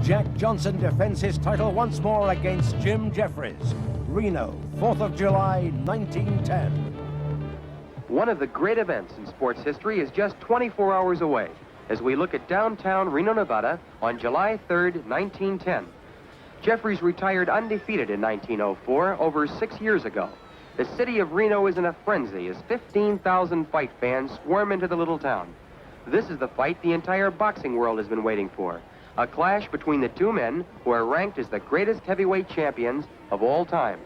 Jack Johnson defends his title once more against Jim Jeffries. Reno, 4th of July, 1910. One of the great events in sports history is just 24 hours away as we look at downtown Reno, Nevada on July 3rd, 1910. Jeffries retired undefeated in 1904, over 6 years ago. The city of Reno is in a frenzy as 15,000 fight fans swarm into the little town. This is the fight the entire boxing world has been waiting for. A clash between the two men who are ranked as the greatest heavyweight champions of all time.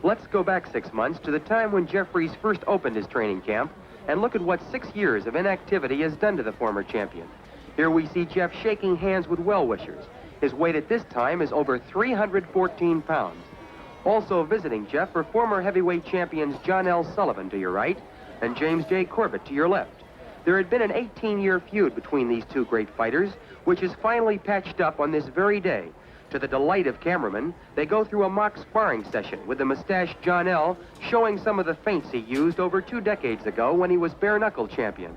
Let's go back 6 months to the time when Jeffries first opened his training camp and look at what 6 years of inactivity has done to the former champion. Here we see Jeff shaking hands with well-wishers. His weight at this time is over 314 pounds. Also visiting Jeff are former heavyweight champions John L. Sullivan to your right and James J. Corbett to your left. There had been an 18-year feud between these two great fighters, which is finally patched up on this very day. To the delight of cameramen, they go through a mock sparring session with the mustached John L. showing some of the feints he used over 2 decades ago when he was bare-knuckle champion.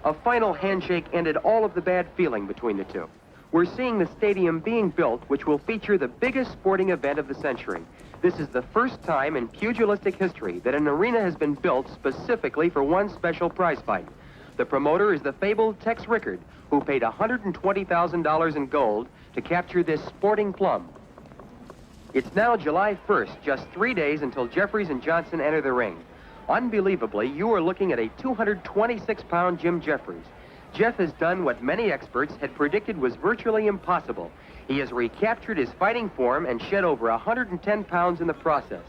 A final handshake ended all of the bad feeling between the two. We're seeing the stadium being built, which will feature the biggest sporting event of the century. This is the first time in pugilistic history that an arena has been built specifically for one special prize fight. The promoter is the fabled Tex Rickard, who paid $120,000 in gold to capture this sporting plum. It's now July 1st, just 3 days until Jeffries and Johnson enter the ring. Unbelievably, you are looking at a 226-pound Jim Jeffries. Jeff has done what many experts had predicted was virtually impossible. He has recaptured his fighting form and shed over 110 pounds in the process.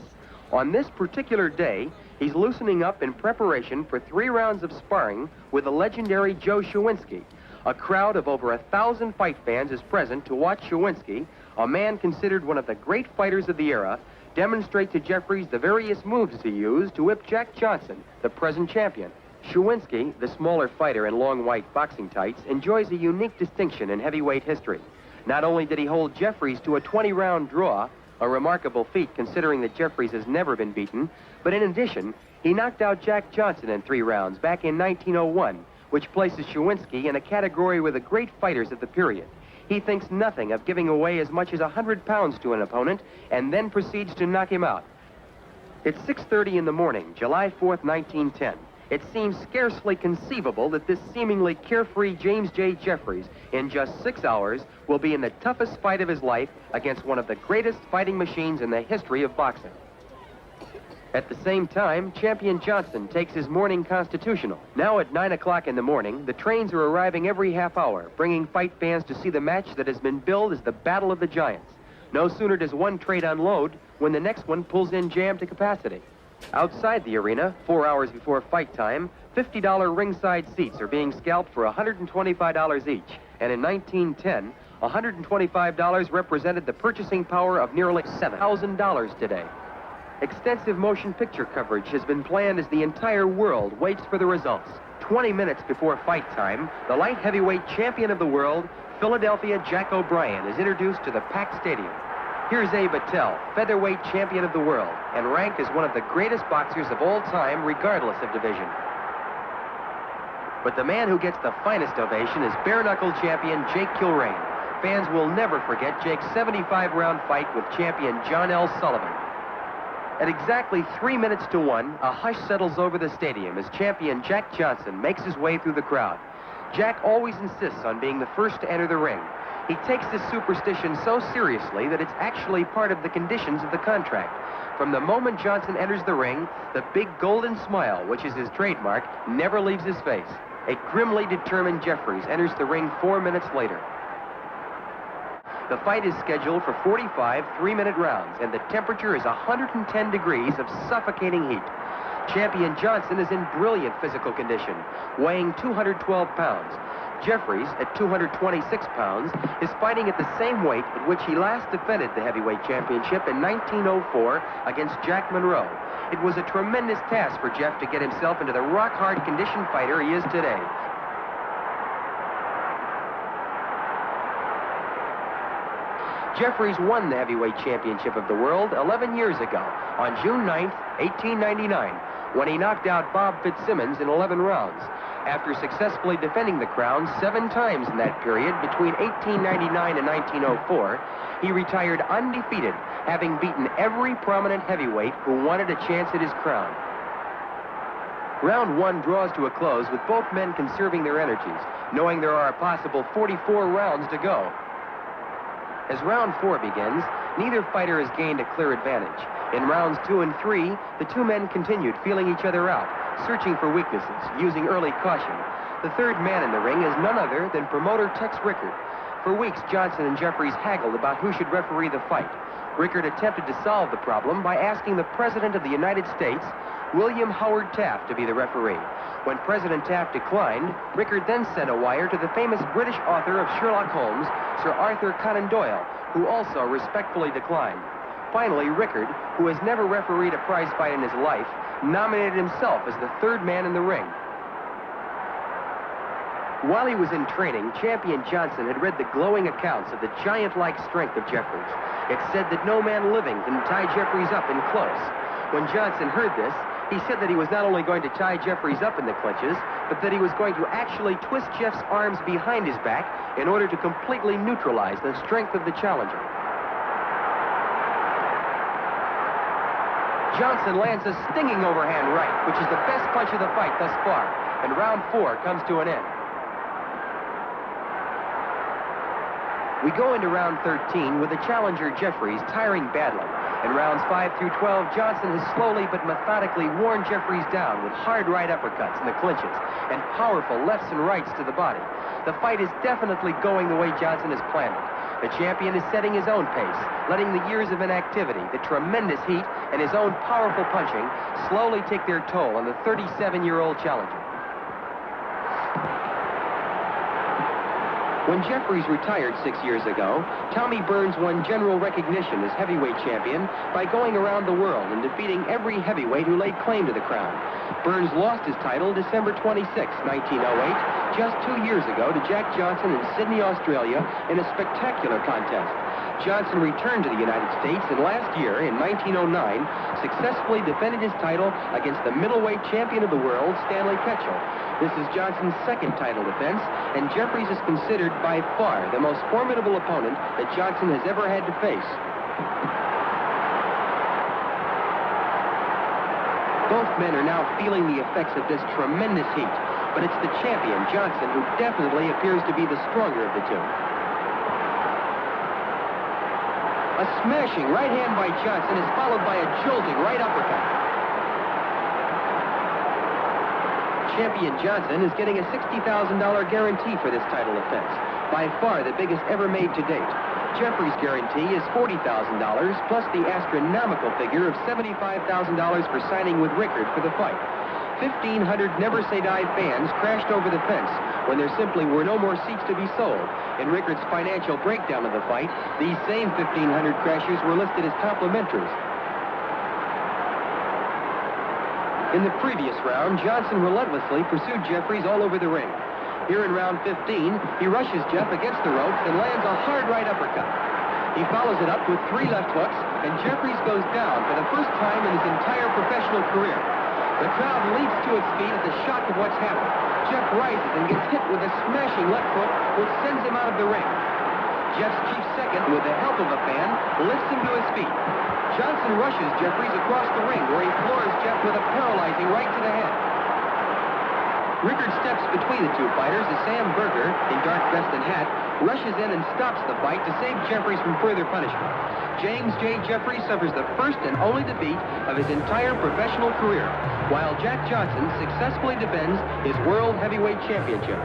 On this particular day, he's loosening up in preparation for 3 rounds of sparring with the legendary Joe Shawinski. A crowd of over 1,000 fight fans is present to watch Shawinski, a man considered one of the great fighters of the era, demonstrate to Jeffries the various moves he used to whip Jack Johnson, the present champion. Shawinski, the smaller fighter in long white boxing tights, enjoys a unique distinction in heavyweight history. Not only did he hold Jeffries to a 20-round draw, a remarkable feat considering that Jeffries has never been beaten, but in addition, he knocked out Jack Johnson in 3 rounds back in 1901, which places Shawinski in a category with the great fighters of the period. He thinks nothing of giving away as much as 100 pounds to an opponent and then proceeds to knock him out. It's 6:30 in the morning, July 4th, 1910. It seems scarcely conceivable that this seemingly carefree James J. Jeffries, in just 6 hours, will be in the toughest fight of his life against one of the greatest fighting machines in the history of boxing. At the same time, champion Johnson takes his morning constitutional. Now at 9 o'clock in the morning, the trains are arriving every half hour, bringing fight fans to see the match that has been billed as the Battle of the Giants. No sooner does one train unload when the next one pulls in jam to capacity. Outside the arena, 4 hours before fight time, $50 ringside seats are being scalped for $125 each. And in 1910, $125 represented the purchasing power of nearly $7,000 today. Extensive motion picture coverage has been planned as the entire world waits for the results. 20 minutes before fight time, the light heavyweight champion of the world, Philadelphia Jack O'Brien, is introduced to the packed stadium. Here's Abe Attell, featherweight champion of the world, and ranked as one of the greatest boxers of all time, regardless of division. But the man who gets the finest ovation is bare-knuckle champion Jake Kilrain. Fans will never forget Jake's 75-round fight with champion John L. Sullivan. At exactly 3 minutes to 1, a hush settles over the stadium as champion Jack Johnson makes his way through the crowd. Jack always insists on being the first to enter the ring. He takes this superstition so seriously that it's actually part of the conditions of the contract. From the moment Johnson enters the ring, the big golden smile, which is his trademark, never leaves his face. A grimly determined Jeffries enters the ring 4 minutes later. The fight is scheduled for 45 3-minute rounds, and the temperature is 110 degrees of suffocating heat. Champion Johnson is in brilliant physical condition, weighing 212 pounds. Jeffries, at 226 pounds, is fighting at the same weight at which he last defended the heavyweight championship in 1904 against Jack Monroe. It was a tremendous task for Jeff to get himself into the rock-hard conditioned fighter he is today. Jeffries won the heavyweight championship of the world 11 years ago, on June 9th, 1899, when he knocked out Bob Fitzsimmons in 11 rounds. After successfully defending the crown 7 times in that period between 1899 and 1904, he retired undefeated, having beaten every prominent heavyweight who wanted a chance at his crown. Round 1 draws to a close with both men conserving their energies, knowing there are a possible 44 rounds to go. As round 4 begins, neither fighter has gained a clear advantage. In rounds 2 and 3, the two men continued feeling each other out, searching for weaknesses, using early caution. The third man in the ring is none other than promoter Tex Rickard. For weeks, Johnson and Jeffries haggled about who should referee the fight. Rickard attempted to solve the problem by asking the President of the United States, William Howard Taft, to be the referee. When President Taft declined, Rickard then sent a wire to the famous British author of Sherlock Holmes, Sir Arthur Conan Doyle, who also respectfully declined. Finally, Rickard, who has never refereed a prize fight in his life, nominated himself as the third man in the ring. While he was in training, Champion Johnson had read the glowing accounts of the giant-like strength of Jeffries. It said that no man living can tie Jeffries up in close. When Johnson heard this, he said that he was not only going to tie Jeffries up in the clinches, but that he was going to actually twist Jeff's arms behind his back in order to completely neutralize the strength of the challenger. Johnson lands a stinging overhand right, which is the best punch of the fight thus far, and round 4 comes to an end. We go into round 13 with the challenger Jeffries tiring badly. In rounds 5 through 12, Johnson has slowly but methodically worn Jeffries down with hard right uppercuts in the clinches and powerful lefts and rights to the body. The fight is definitely going the way Johnson has planned it. The champion is setting his own pace, letting the years of inactivity, the tremendous heat, and his own powerful punching slowly take their toll on the 37-year-old challenger. When Jeffries retired 6 years ago, Tommy Burns won general recognition as heavyweight champion by going around the world and defeating every heavyweight who laid claim to the crown. Burns lost his title December 26, 1908, just 2 years ago to Jack Johnson in Sydney, Australia, in a spectacular contest. Johnson returned to the United States and last year, in 1909, successfully defended his title against the middleweight champion of the world, Stanley Ketchel. This is Johnson's second title defense, and Jeffries is considered by far the most formidable opponent that Johnson has ever had to face. Both men are now feeling the effects of this tremendous heat, but it's the champion, Johnson, who definitely appears to be the stronger of the two. A smashing right hand by Johnson is followed by a jolting right uppercut. Champion Johnson is getting a $60,000 guarantee for this title defense, by far the biggest ever made to date. Jeffries' guarantee is $40,000, plus the astronomical figure of $75,000 for signing with Rickard for the fight. 1,500 never-say-die fans crashed over the fence when there simply were no more seats to be sold. In Rickard's financial breakdown of the fight, these same 1,500 crashers were listed as complimentaries. In the previous round, Johnson relentlessly pursued Jeffries all over the ring. Here in round 15, he rushes Jeff against the ropes and lands a hard right uppercut. He follows it up with 3 left hooks, and Jeffries goes down for the first time in his entire professional career. The crowd leaps to its feet at the shock of what's happened. Jeff rises and gets hit with a smashing left hook, which sends him out of the ring. Jeff's chief second, with the help of a fan, lifts him to his feet. Johnson rushes Jeffries across the ring, where he floors Jeff with a paralyzing right to the head. Rickard steps between the two fighters as Sam Berger, in dark vest and hat, rushes in and stops the fight to save Jeffries from further punishment. James J. Jeffries suffers the first and only defeat of his entire professional career, while Jack Johnson successfully defends his World Heavyweight Championship.